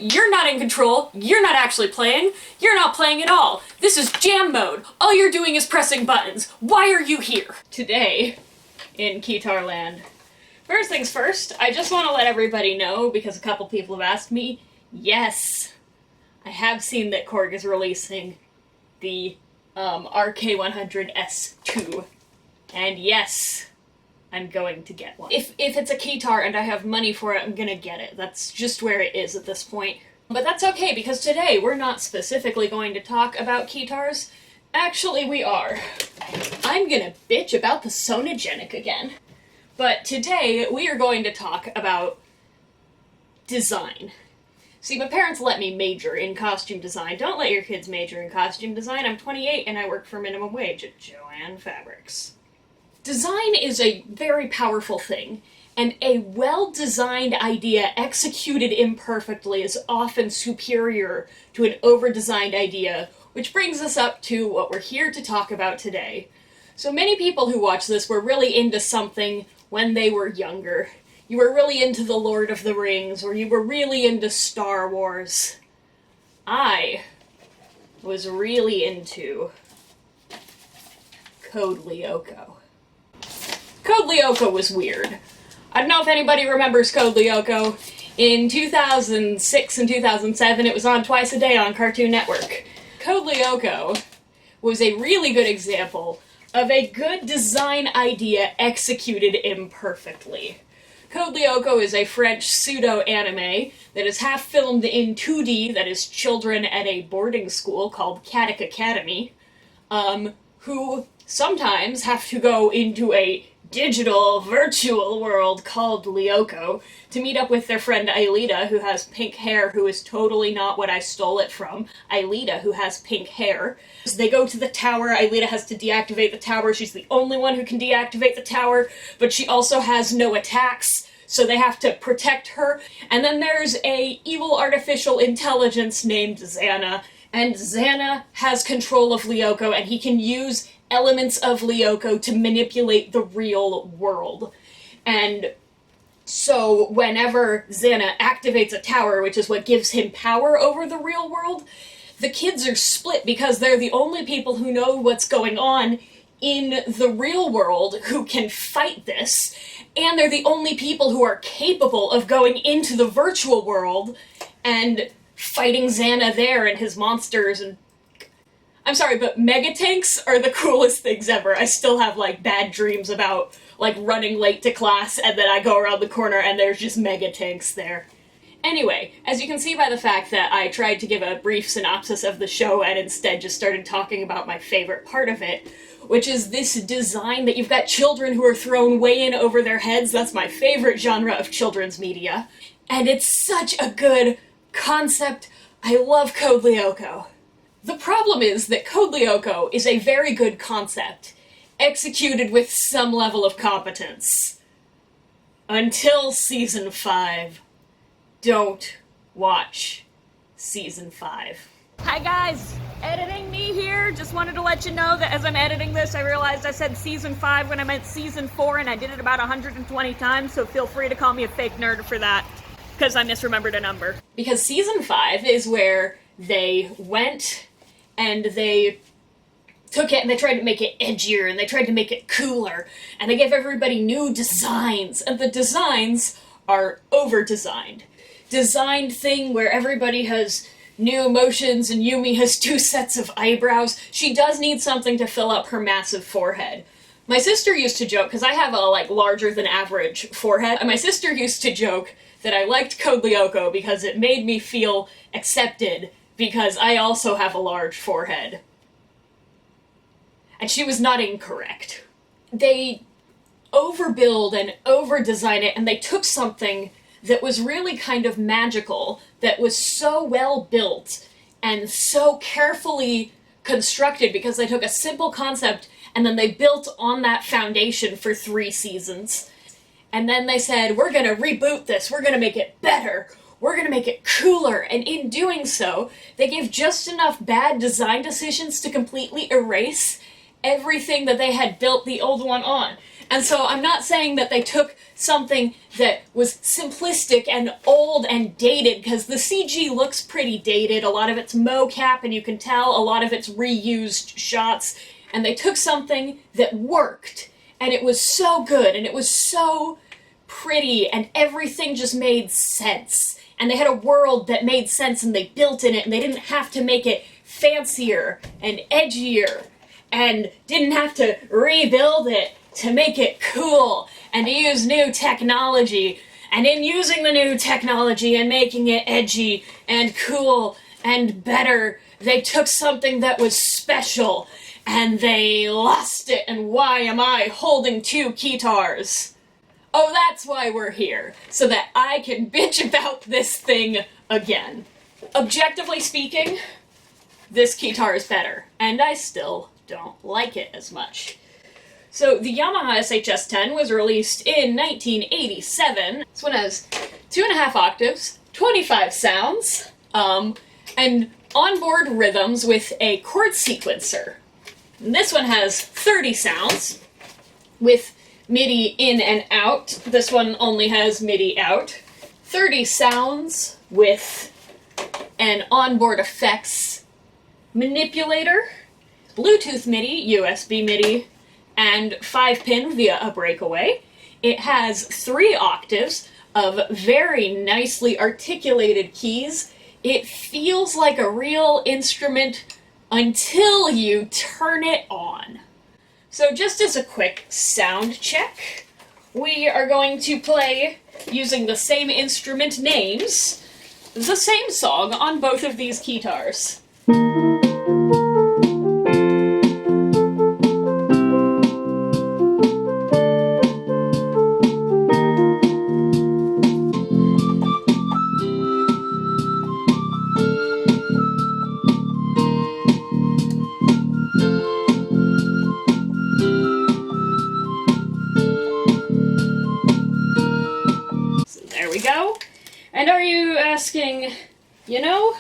You're not in control, you're not actually playing, you're not playing at all. This is jam mode. All you're doing is pressing buttons. Why are you here? Today, in Keytar Land, first things first, I just want to let everybody know, because a couple people have asked me, yes, I have seen that Korg is releasing the RK100S2, and yes, I'm going to get one. If it's a keytar and I have money for it, I'm gonna get it. That's just where it is at this point. But that's okay, because today we're not specifically going to talk about keytars. Actually, we are. I'm gonna bitch about the Sonogenic again. But today we are going to talk about design. See, my parents let me major in costume design. Don't let your kids major in costume design. I'm 28 and I work for minimum wage at Joann Fabrics. Design is a very powerful thing, and a well-designed idea executed imperfectly is often superior to an over-designed idea, which brings us up to what we're here to talk about today. So many people who watch this were really into something when they were younger. You were really into The Lord of the Rings, or you were really into Star Wars. I was really into Code Lyoko. Code Lyoko was weird. I don't know if anybody remembers Code Lyoko. In 2006 and 2007, it was on twice a day on Cartoon Network. Code Lyoko was a really good example of a good design idea executed imperfectly. Code Lyoko is a French pseudo-anime that is half filmed in 2D, that is children at a boarding school called Caddick Academy, who sometimes have to go into a digital, virtual world called Lyoko to meet up with their friend Aelita, who has pink hair, who is totally not what I stole it from. Aelita, who has pink hair. So they go to the tower. Aelita has to deactivate the tower. She's the only one who can deactivate the tower, but she also has no attacks, so they have to protect her. And then there's a evil artificial intelligence named Xana, and Xana has control of Lyoko, and he can use elements of Lyoko to manipulate the real world. And so whenever Xana activates a tower, which is what gives him power over the real world, the kids are split because they're the only people who know what's going on in the real world who can fight this, and they're the only people who are capable of going into the virtual world and fighting Xana there and his monsters. And I'm sorry, but mega tanks are the coolest things ever. I still have, like, bad dreams about, like, running late to class and then I go around the corner and there's just mega tanks there. Anyway, as you can see by the fact that I tried to give a brief synopsis of the show and instead just started talking about my favorite part of it, which is this design that you've got children who are thrown way in over their heads. That's my favorite genre of children's media. And it's such a good concept. I love Code Lyoko. The problem is that Code Lyoko is a very good concept, executed with some level of competence. Until Season 5. Don't watch Season 5. Hi guys, editing me here. Just wanted to let you know that as I'm editing this, I realized I said Season 5 when I meant Season 4, and I did it about 120 times, so feel free to call me a fake nerd for that, because I misremembered a number. Because Season 5 is where they went and they took it and they tried to make it edgier and they tried to make it cooler and they gave everybody new designs, and the designs are over-designed. Designed thing where everybody has new emotions and Yumi has 2 sets of eyebrows. She does need something to fill up her massive forehead. My sister used to joke, because I have a, like, larger than average forehead, and my sister used to joke that I liked Code Lyoko because it made me feel accepted because I also have a large forehead. And she was not incorrect. They overbuild and over-design it, and they took something that was really kind of magical, that was so well built and so carefully constructed because they took a simple concept and then they built on that foundation for 3 seasons. And then they said, we're gonna reboot this, we're gonna make it better, we're gonna make it cooler, and in doing so, they gave just enough bad design decisions to completely erase everything that they had built the old one on. And so I'm not saying that they took something that was simplistic and old and dated, because the CG looks pretty dated. A lot of it's mocap, and you can tell a lot of it's reused shots. And they took something that worked, and it was so good, and it was so pretty, and everything just made sense. And they had a world that made sense, and they built in it, and they didn't have to make it fancier and edgier, and didn't have to rebuild it to make it cool, and to use new technology. And in using the new technology and making it edgy and cool and better, they took something that was special, and they lost it. And why am I holding two keytars? Oh, that's why we're here, so that I can bitch about this thing again. Objectively speaking, this keytar is better, and I still don't like it as much. So the Yamaha SHS-10 was released in 1987. This one has 2.5 octaves, 25 sounds, and onboard rhythms with a chord sequencer. And this one has 30 sounds with MIDI in and out. This one only has MIDI out. 30 sounds with an onboard effects manipulator, Bluetooth MIDI, USB MIDI, and 5-pin via a breakaway. It has 3 octaves of very nicely articulated keys. It feels like a real instrument until you turn it on. So just as a quick sound check, we are going to play, using the same instrument names, the same song on both of these keytars. There we go. And are you asking, you know,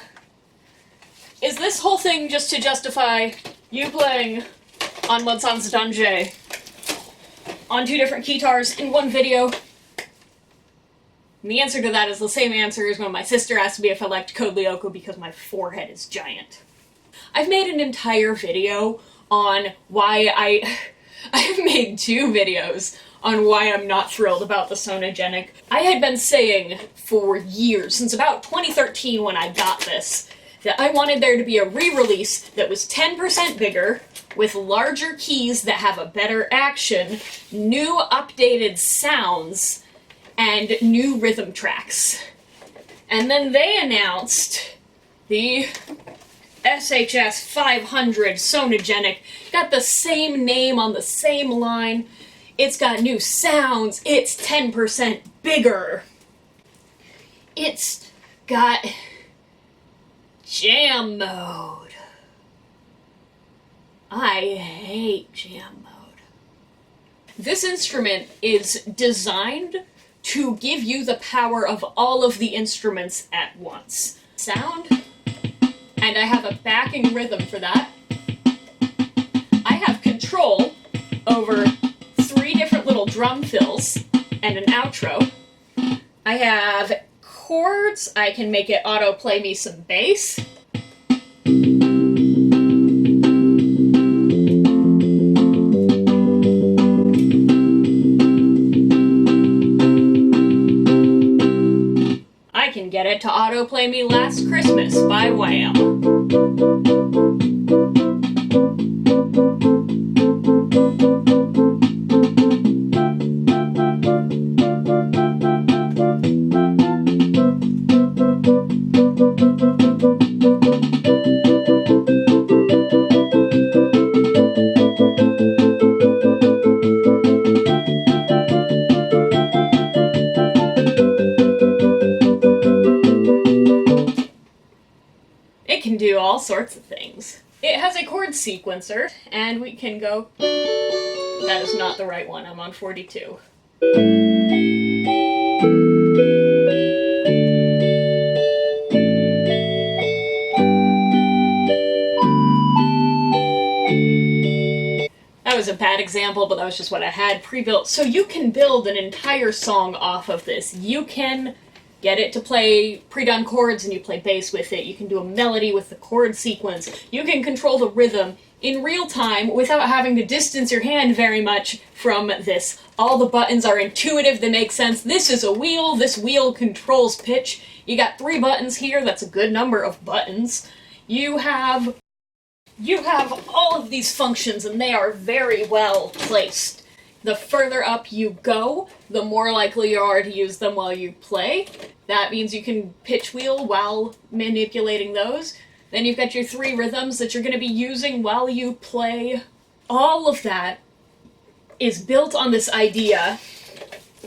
is this whole thing just to justify you playing on Mode Sans Danger on 2 different keytars in one video? And the answer to that is the same answer as when my sister asked me if I liked Code Lyoko because my forehead is giant. I've made an entire video on why I've made 2 videos on why I'm not thrilled about the Sonogenic. I had been saying for years, since about 2013 when I got this, that I wanted there to be a re-release that was 10% bigger, with larger keys that have a better action, new updated sounds, and new rhythm tracks. And then they announced the SHS-500 Sonogenic. Got the same name on the same line. It's got new sounds. It's 10% bigger. It's got jam mode. I hate jam mode. This instrument is designed to give you the power of all of the instruments at once. Sound, and I have a backing rhythm for that. I have control over 3 different little drum fills and an outro. I have chords. I can make it auto-play me some bass. I can get it to auto-play me Last Christmas by Wham! It can do all sorts of things. It has a chord sequencer, and we can go... That is not the right one, I'm on 42. That was a bad example, but that was just what I had pre-built. So you can build an entire song off of this. You can get it to play pre-done chords and you play bass with it. You can do a melody with the chord sequence. You can control the rhythm in real time without having to distance your hand very much from this. All the buttons are intuitive, they make sense. This is a wheel, this wheel controls pitch. You got 3 buttons here, that's a good number of buttons. You have all of these functions and they are very well placed. The further up you go, the more likely you are to use them while you play. That means you can pitch wheel while manipulating those. Then you've got your 3 rhythms that you're going to be using while you play. All of that is built on this idea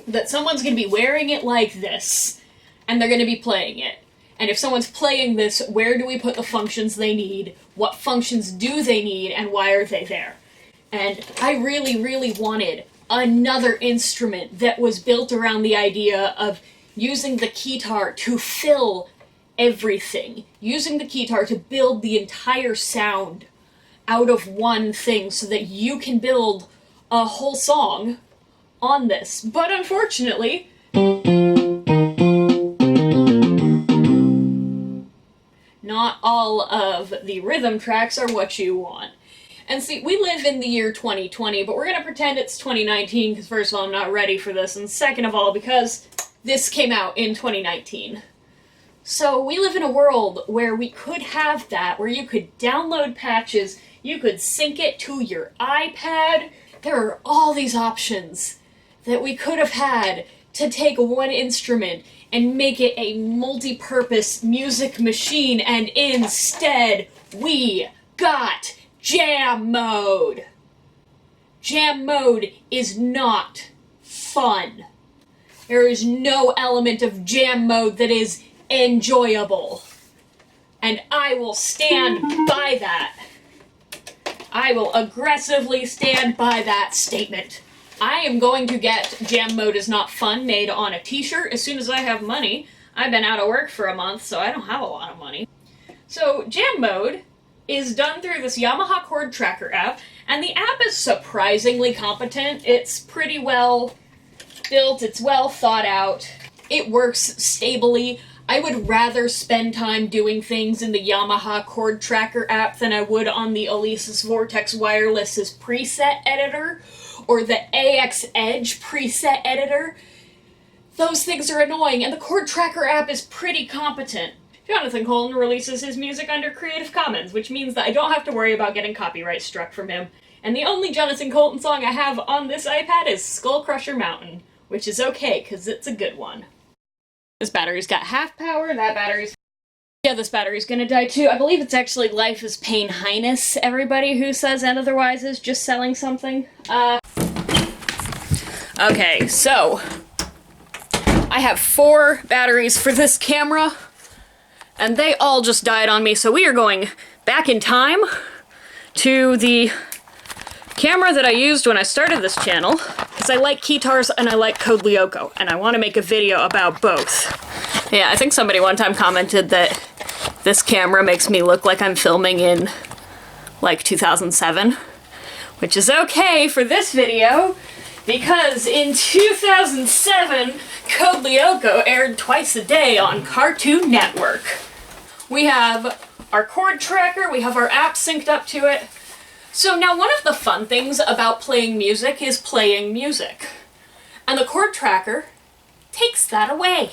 that someone's going to be wearing it like this, and they're going to be playing it. And if someone's playing this, where do we put the functions they need? What functions do they need, and why are they there? And I really, really wanted another instrument that was built around the idea of using the keytar to fill everything. Using the keytar to build the entire sound out of one thing so that you can build a whole song on this. But unfortunately, not all of the rhythm tracks are what you want. And see, we live in the year 2020, but we're gonna pretend it's 2019, because first of all, I'm not ready for this, and second of all, because this came out in 2019. So we live in a world where we could have that, where you could download patches, you could sync it to your iPad. There are all these options that we could have had to take one instrument and make it a multi-purpose music machine, and instead we got Jam Mode. Jam Mode is not fun. There is no element of Jam Mode that is enjoyable. And I will stand by that. I will aggressively stand by that statement. I am going to get Jam Mode is not fun made on a t-shirt as soon as I have money. I've been out of work for a month, so I don't have a lot of money. So Jam Mode is done through this Yamaha chord tracker app, and the app is surprisingly competent. It's pretty well built, it's well thought out, it works stably. I would rather spend time doing things in the Yamaha chord tracker app than I would on the Alesis Vortex Wireless's preset editor, or the AX Edge preset editor. Those things are annoying, and the chord tracker app is pretty competent. Jonathan Colton releases his music under Creative Commons, which means that I don't have to worry about getting copyright struck from him. And the only Jonathan Colton song I have on this iPad is Skull Crusher Mountain, which is okay, because it's a good one. This battery's got half power, that battery's... Yeah, this battery's gonna die too. I believe it's actually Life is Pain Highness. Everybody who says otherwise is just selling something. Okay, so... I have 4 batteries for this camera, and they all just died on me, so we are going back in time to the camera that I used when I started this channel, because I like keytars and I like Code Lyoko, and I want to make a video about both. Yeah, I think somebody one time commented that this camera makes me look like I'm filming in, like, 2007, which is okay for this video, because in 2007, Code Lyoko aired twice a day on Cartoon Network. We have our chord tracker, we have our app synced up to it. So now one of the fun things about playing music is playing music. And the chord tracker takes that away.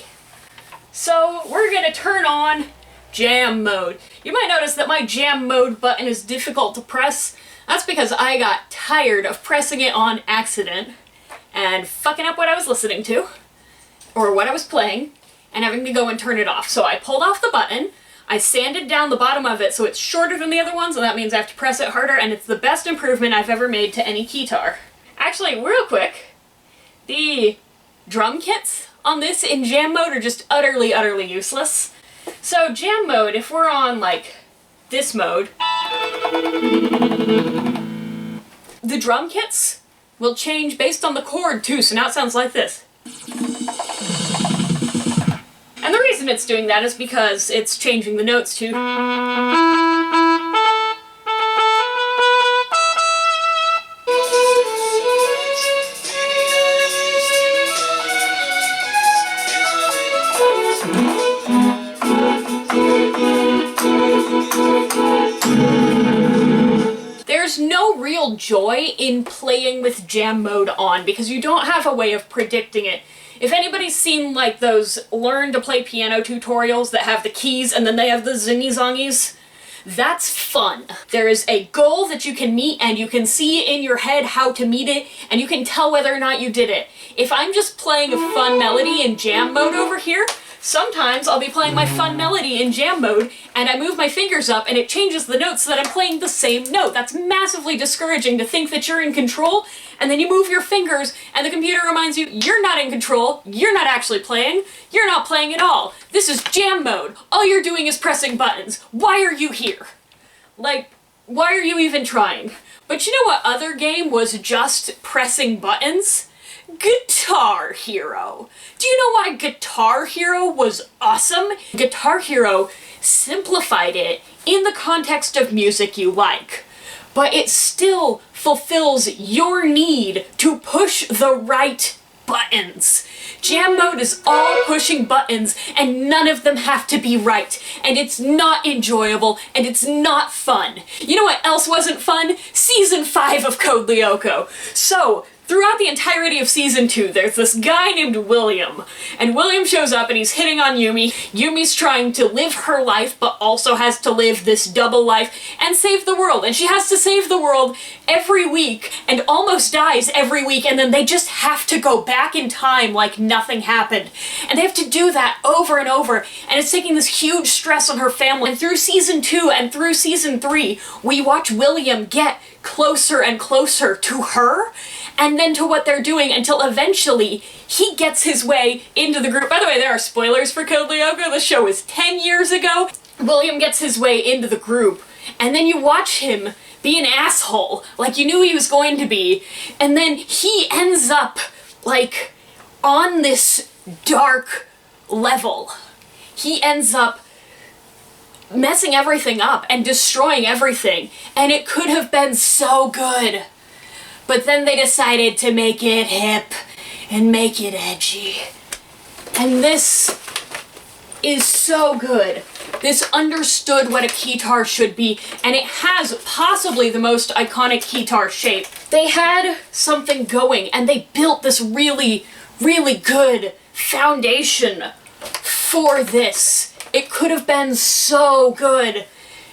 So we're gonna turn on Jam Mode. You might notice that my Jam Mode button is difficult to press. That's because I got tired of pressing it on accident and fucking up what I was listening to, or what I was playing, and having to go and turn it off. So I pulled off the button, I sanded down the bottom of it so it's shorter than the other ones, and that means I have to press it harder, and it's the best improvement I've ever made to any keytar. Actually, real quick, the drum kits on this in Jam Mode are just utterly, utterly useless. So Jam Mode, if we're on, like, this mode, the drum kits will change based on the chord too, so now it sounds like this. And the reason it's doing that is because it's changing the notes to... real joy in playing with jam mode on, because you don't have a way of predicting it. If anybody's seen like those learn to play piano tutorials that have the keys and then they have the zingy zongies, that's fun. There is a goal that you can meet, and you can see in your head how to meet it, and you can tell whether or not you did it. If I'm just playing a fun melody in jam mode over here, sometimes I'll be playing my fun melody in jam mode, and I move my fingers up and it changes the notes so that I'm playing the same note. That's massively discouraging, to think that you're in control, and then you move your fingers and the computer reminds you, you're not in control, you're not actually playing, you're not playing at all. This is jam mode. All you're doing is pressing buttons. Why are you here? Like, why are you even trying? But you know what other game was just pressing buttons? Guitar Hero. Do you know why Guitar Hero was awesome? Guitar Hero simplified it in the context of music you like, but it still fulfills your need to push the right buttons. Jam mode is all pushing buttons, and none of them have to be right, and it's not enjoyable, and it's not fun. You know what else wasn't fun? Season 5 of Code Lyoko. So, throughout the entirety of Season 2, there's this guy named William, and William shows up and he's hitting on Yumi. Yumi's trying to live her life, but also has to live this double life and save the world, and she has to save the world every week, and almost dies every week, and then they just have to go back in time like nothing happened. And they have to do that over and over, and it's taking this huge stress on her family. And through Season 2 and through Season 3, we watch William get closer and closer to her, and then to what they're doing, until eventually he gets his way into the group. By the way, there are spoilers for Code Lyoko. The show was 10 years ago. William gets his way into the group, and then you watch him be an asshole, like you knew he was going to be, and then he ends up, like, on this dark level. He ends up messing everything up and destroying everything, and it could have been so good. But then they decided to make it hip and make it edgy. And this is so good. This understood what a keytar should be, and it has possibly the most iconic keytar shape. They had something going, and they built this really, really good foundation for this. It could have been so good.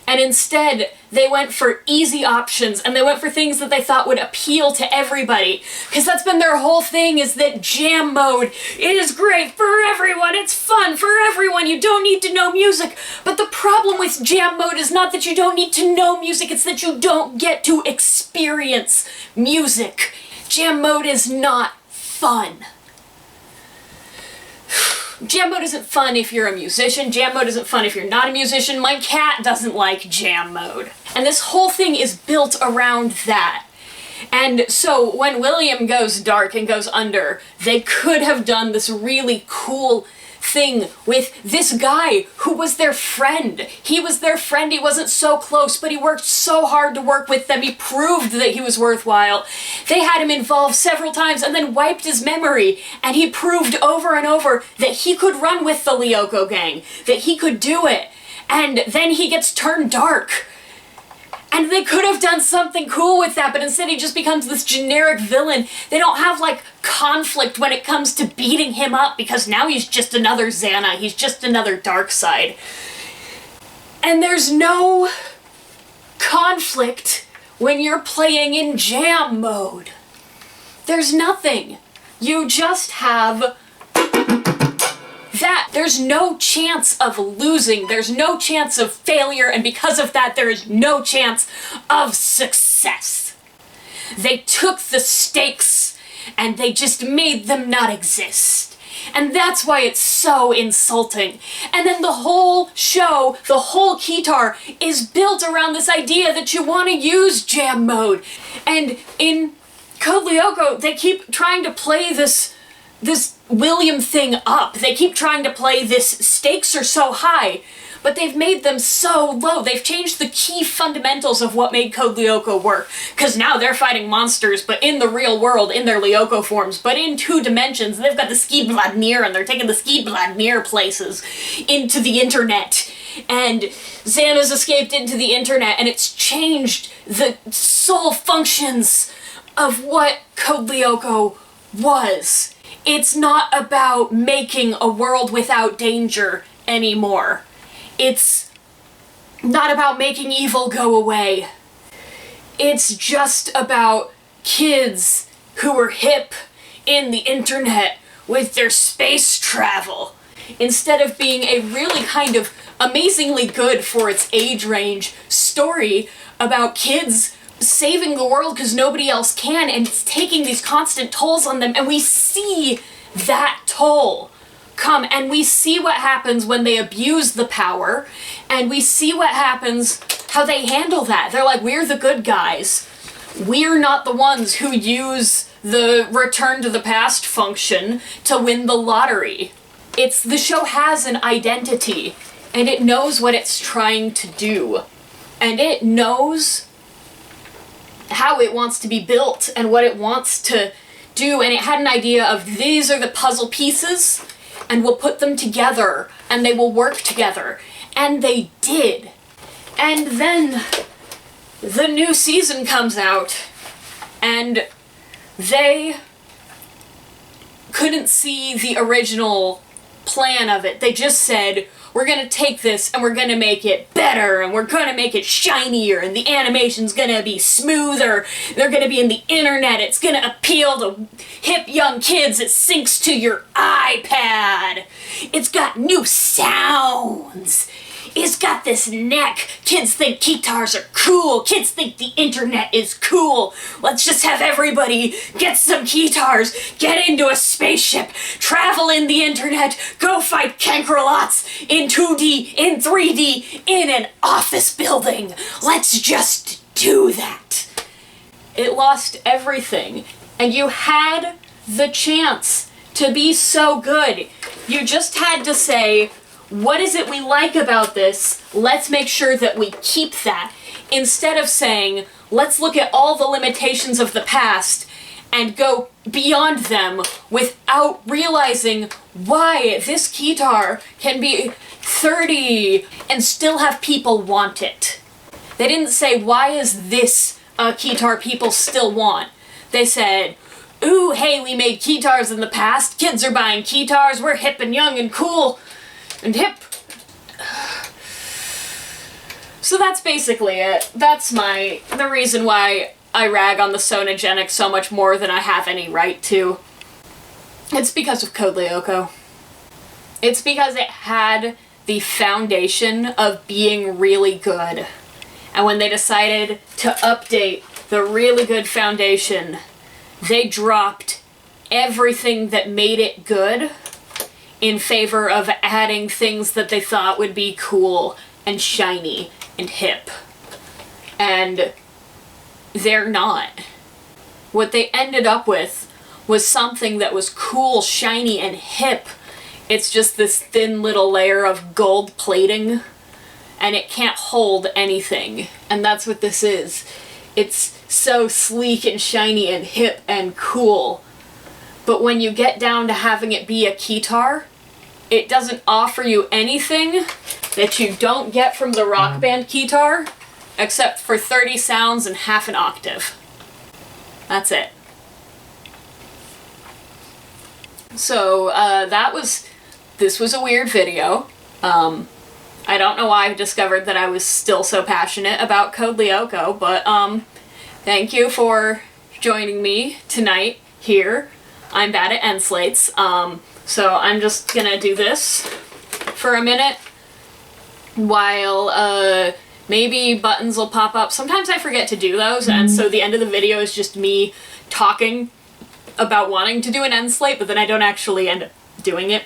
And instead, they went for easy options, and they went for things that they thought would appeal to everybody. Because that's been their whole thing, is that jam mode, it is great for everyone, it's fun for everyone, you don't need to know music. But the problem with jam mode is not that you don't need to know music, it's that you don't get to experience music. Jam mode is not fun. Jam mode isn't fun if you're a musician. Jam mode isn't fun if you're not a musician. My cat doesn't like jam mode. And this whole thing is built around that. And so when William goes dark and goes under, they could have done this really cool thing with this guy who was their friend. He was their friend, he wasn't so close, but he worked so hard to work with them, he proved that he was worthwhile. They had him involved several times and then wiped his memory, and he proved over and over that he could run with the Lyoko gang, that he could do it. And then he gets turned dark. And they could have done something cool with that, but instead he just becomes this generic villain. They don't have, like, conflict when it comes to beating him up, because now he's just another Xana, he's just another dark side. And there's no conflict when you're playing in jam mode. There's nothing. You just have that. There's no chance of losing, there's no chance of failure, and because of that there is no chance of success. They took the stakes and they just made them not exist. And that's why it's so insulting. And then the whole show, the whole keytar, is built around this idea that you want to use jam mode. And in Code Lyoko, they keep trying to play this William thing up. They keep trying to play this stakes are so high, but they've made them so low. They've changed the key fundamentals of what made Code Lyoko work. Because now they're fighting monsters, but in the real world, in their Lyoko forms, but in 2 dimensions. They've got the Ski Vladimir, and they're taking the Ski Vladimir places into the internet. and Xana's escaped into the internet, and it's changed the sole functions of what Code Lyoko was. It's not about making a world without danger anymore. It's not about making evil go away. It's just about kids who are hip in the internet with their space travel. Instead of being a really kind of amazingly good for its age range story about kids saving the world because nobody else can, and it's taking these constant tolls on them, and we see that toll come, and we see what happens when they abuse the power, and we see what happens, how they handle that. They're like, we're the good guys. We're not the ones who use the return to the past function to win the lottery. The show has an identity, and it knows what it's trying to do, and it knows how it wants to be built and what it wants to do, and it had an idea of these are the puzzle pieces, and we'll put them together, and they will work together. And they did. And then the new season comes out, and they couldn't see the original plan of it. They just said, we're gonna take this and we're gonna make it better and we're gonna make it shinier and the animation's gonna be smoother. They're gonna be in the internet. It's gonna appeal to hip young kids. It syncs to your iPad. It's got new sounds. It's got this neck. Kids think keytars are cool. Kids think the internet is cool. Let's just have everybody get some keytars, get into a spaceship, travel in the internet, go fight Kenkrolots in 2D, in 3D, in an office building. Let's just do that. It lost everything, and you had the chance to be so good. You just had to say, what is it we like about this? Let's make sure that we keep that. Instead of saying, let's look at all the limitations of the past and go beyond them without realizing why this keytar can be 30 and still have people want it. They didn't say, why is this a keytar people still want? They said, ooh, hey, we made keytars in the past. Kids are buying keytars. We're hip and young and cool. And hip. So that's basically it. That's the reason why I rag on the Sonogenic so much more than I have any right to. It's because of Code Lyoko. It's because it had the foundation of being really good. And when they decided to update the really good foundation, they dropped everything that made it good in favor of adding things that they thought would be cool and shiny and hip. And they're not. What they ended up with was something that was cool, shiny, and hip. It's just this thin little layer of gold plating, and it can't hold anything. And that's what this is. It's so sleek and shiny and hip and cool. But when you get down to having it be a keytar, it doesn't offer you anything that you don't get from the Rock Band keytar, except for 30 sounds and half an octave. That's it. So, this was a weird video. I don't know why I discovered that I was still so passionate about Code Lyoko, but, thank you for joining me tonight here. I'm bad at end slates, so I'm just gonna do this for a minute while, maybe buttons will pop up. Sometimes I forget to do those, and so the end of the video is just me talking about wanting to do an end slate, but then I don't actually end up doing it.